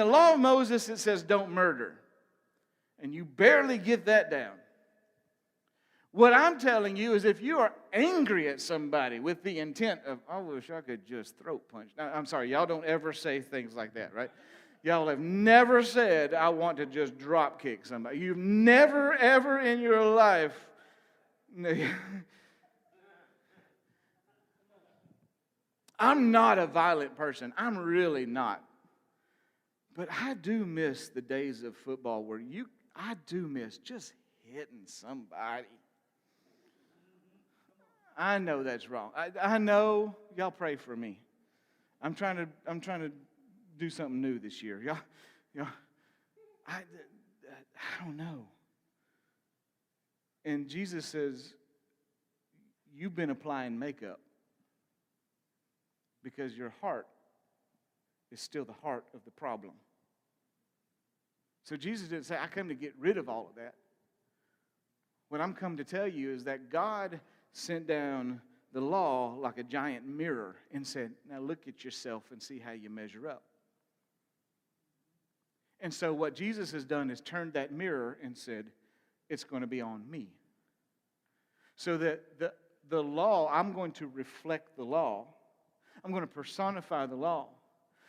the law of Moses, it says don't murder. And you barely get that down. What I'm telling you is if you are angry at somebody with the intent of, I wish I could just throat punch. Now, I'm sorry, y'all don't ever say things like that, right? Y'all have never said, I want to just drop kick somebody. You've never, ever in your life. I'm not a violent person. I'm really not. But I do miss the days of football where I do miss just hitting somebody. I know that's wrong. I know. Y'all pray for me. I'm trying to do something new this year. Y'all, I don't know. And Jesus says, you've been applying makeup because your heart is still the heart of the problem. So Jesus didn't say, I come to get rid of all of that. What I'm come to tell you is that God sent down the law like a giant mirror and said, now look at yourself and see how you measure up. And so what Jesus has done is turned that mirror and said, it's going to be on me. So that the law, I'm going to reflect the law. I'm going to personify the law.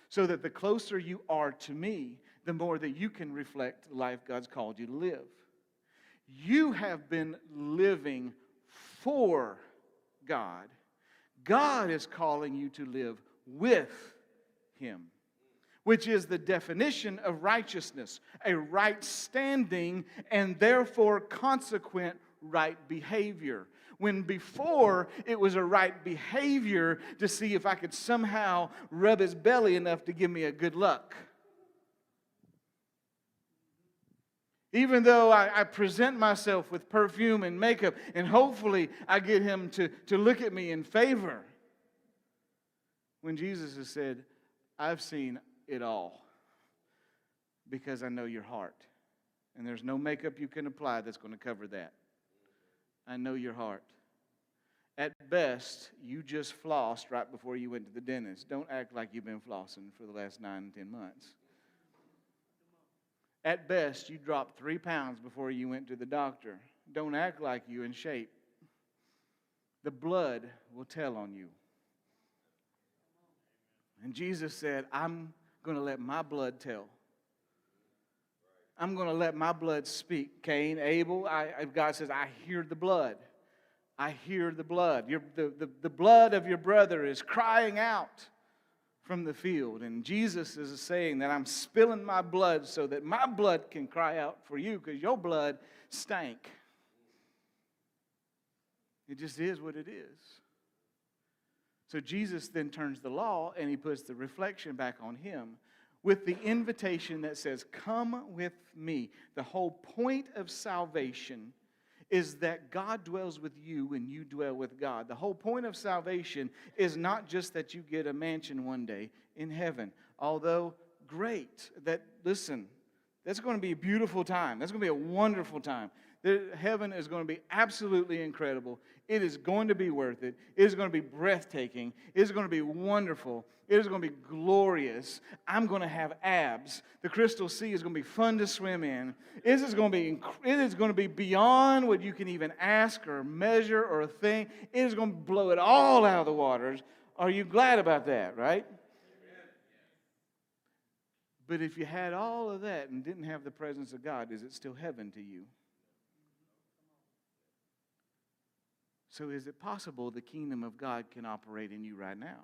So that the closer you are to me, the more that you can reflect the life God's called you to live. You have been living for God. God is calling you to live with Him, which is the definition of righteousness, a right standing and therefore consequent right behavior. When before it was a right behavior to see if I could somehow rub his belly enough to give me a good luck. Even though I present myself with perfume and makeup, and hopefully I get him to look at me in favor. When Jesus has said, I've seen it all because I know your heart. And there's no makeup you can apply that's going to cover that. I know your heart. At best, you just flossed right before you went to the dentist. Don't act like you've been flossing for the last 9 and 10 months. At best, you dropped 3 pounds before you went to the doctor. Don't act like you're in shape. The blood will tell on you. And Jesus said, I'm going to let my blood tell. I'm going to let my blood speak. Cain, Abel, God says, I hear the blood. I hear the blood. The blood of your brother is crying out from the field. And Jesus is saying that I'm spilling my blood so that my blood can cry out for you because your blood stank. It just is what it is. So Jesus then turns the law and he puts the reflection back on him with the invitation that says, come with me. The whole point of salvation is that God dwells with you and you dwell with God. The whole point of salvation is not just that you get a mansion one day in heaven. Although, great. Listen, that's going to be a beautiful time. That's going to be a wonderful time. Heaven is going to be absolutely incredible. It is going to be worth it. It is going to be breathtaking. It is going to be wonderful. It is going to be glorious. I'm going to have abs. The Crystal Sea is going to be fun to swim in. It is going to be beyond what you can even ask or measure or think. It is going to blow it all out of the waters. Are you glad about that, right? But if you had all of that and didn't have the presence of God, is it still heaven to you? So is it possible the kingdom of God can operate in you right now?